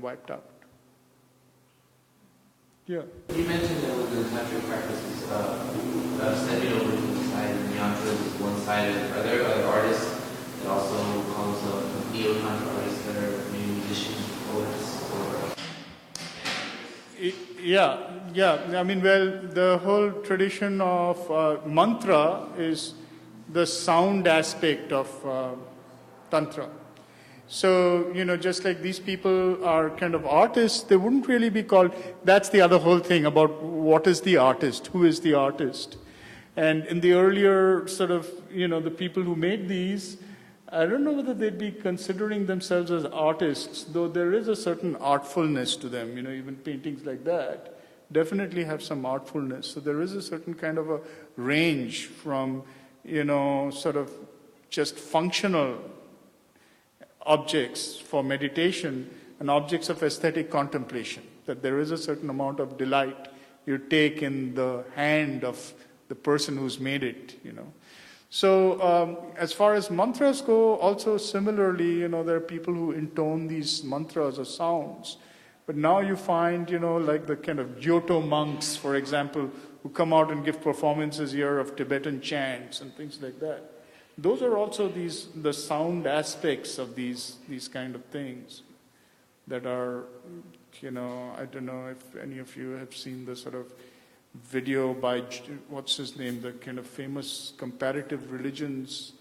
wiped out. Yeah. You mentioned that with the tantric practices, stepping over to the side of Neo-Tantra is one-sided. Are there other artists that also call themselves Neo-Tantra artists that are maybe musicians, poets, or? Yeah. I mean, well, the whole tradition of mantra is the sound aspect of Tantra. So, just like these people are kind of artists, they wouldn't really be called, that's the other whole thing about what is the artist, who is the artist. And in the earlier sort of, the people who made these, I don't know whether they'd be considering themselves as artists, though there is a certain artfulness to them, even paintings like that definitely have some artfulness. So there is a certain kind of a range from, sort of just functional objects for meditation and objects of aesthetic contemplation, that there is a certain amount of delight you take in the hand of the person who's made it, So as far as mantras go, also similarly, there are people who intone these mantras or sounds. But now you find, like the kind of Kyoto monks, for example, who come out and give performances here of Tibetan chants and things like that. Those are also the sound aspects of these kind of things that are, I don't know if any of you have seen the sort of video by, what's his name, the kind of famous comparative religions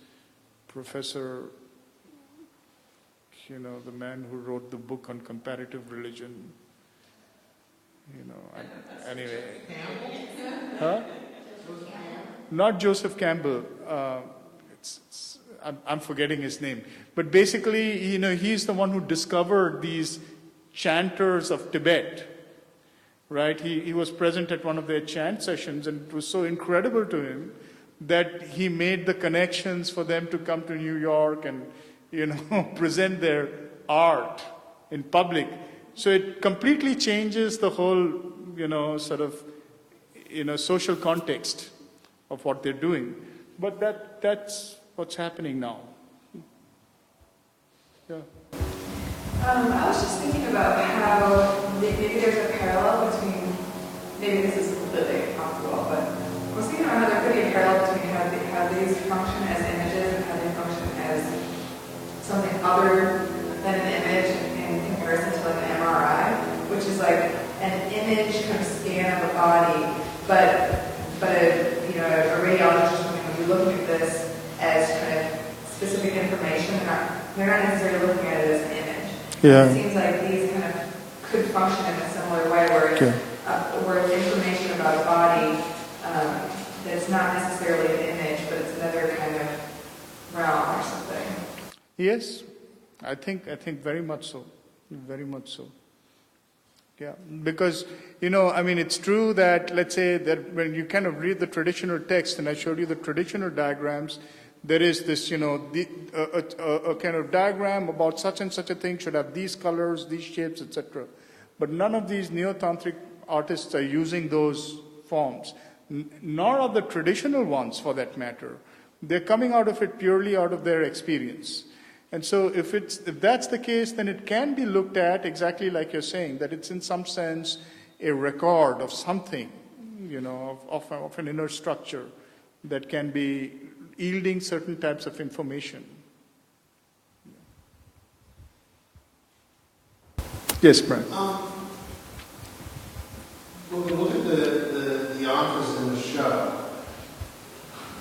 professor, the man who wrote the book on comparative religion, anyway. Huh? Not Joseph Campbell. I'm forgetting his name. But basically, he's the one who discovered these chanters of Tibet, right? He was present at one of their chant sessions, and it was so incredible to him that he made the connections for them to come to New York and, present their art in public. So it completely changes the whole, sort of, social context of what they're doing. But that's what's happening now. Yeah. I was just thinking about how maybe there's a parallel between, maybe this is completely impossible, but I was thinking about how there could be a parallel between how these function as images and how they function as something other than an image in comparison to like an MRI, which is like an image kind of scan of a body, but a radiologist would be looking at this as kind of specific information. They're not necessarily looking at it as an image. Yeah. It seems like these kind of could function in a similar way, where it's information about a body that's not necessarily an image, but it's another kind of realm or something. Yes, I think very much so. Very much so. Yeah, because, it's true that, let's say, that when you kind of read the traditional text, and I showed you the traditional diagrams, there is this, a kind of diagram about such and such a thing should have these colors, these shapes, etc. But none of these neo-tantric artists are using those forms, nor are the traditional ones for that matter. They're coming out of it purely out of their experience. And so if that's the case, then it can be looked at exactly like you're saying, that it's in some sense a record of something, of an inner structure that can be yielding certain types of information. Yes, Brian. When we look at the yantras in the show,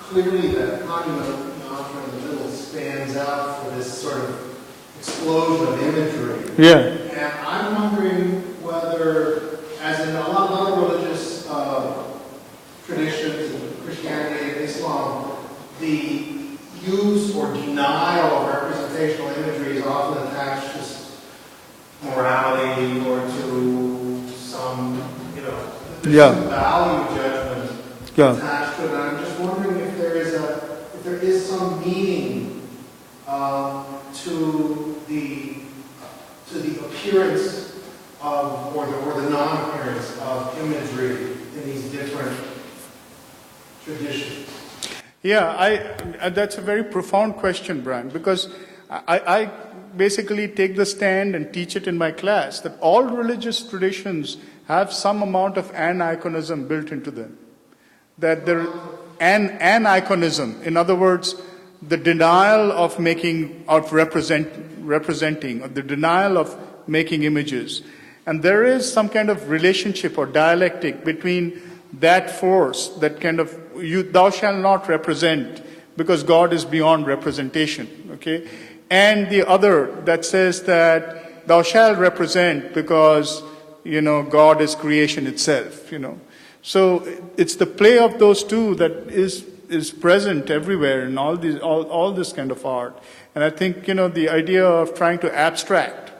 clearly that Hanuman yantra in the middle stands out for this sort of explosion of imagery. Yeah. And I'm wondering whether, as in a lot of other religious traditions in Christianity and Islam, the use or denial of representational imagery is often attached to morality or to some, some value judgment attached to it. And I'm just wondering if there is some meaning to the appearance of or the non-appearance of imagery in these different traditions. Yeah, that's a very profound question, Brian, because I basically take the stand and teach it in my class that all religious traditions have some amount of aniconism built into them. That there aniconism, in other words, the denial of making, of representing, or the denial of making images. And there is some kind of relationship or dialectic between that force, that kind of, thou shalt not represent, because God is beyond representation, okay? And the other that says that thou shalt represent because, God is creation itself, So it's the play of those two that is present everywhere in all this kind of art. And I think, the idea of trying to abstract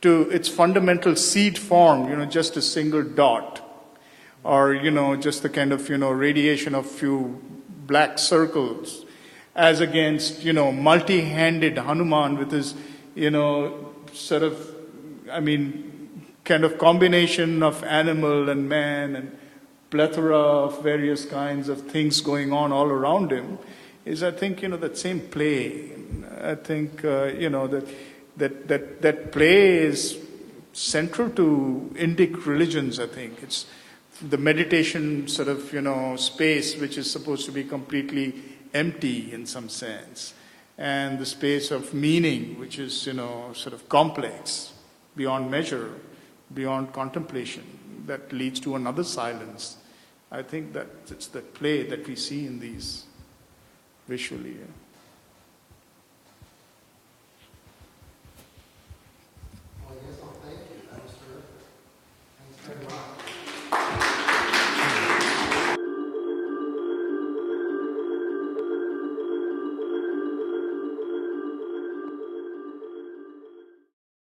to its fundamental seed form, just a single dot, or, just the kind of, radiation of few black circles, as against, multi-handed Hanuman with his, sort of, kind of combination of animal and man and plethora of various kinds of things going on all around him, is, I think, that same play. I think, that play is central to Indic religions, I think. It's the meditation sort of, space which is supposed to be completely empty in some sense, and the space of meaning which is, sort of complex, beyond measure, beyond contemplation, that leads to another silence. I think that it's the play that we see in these visually. Yeah.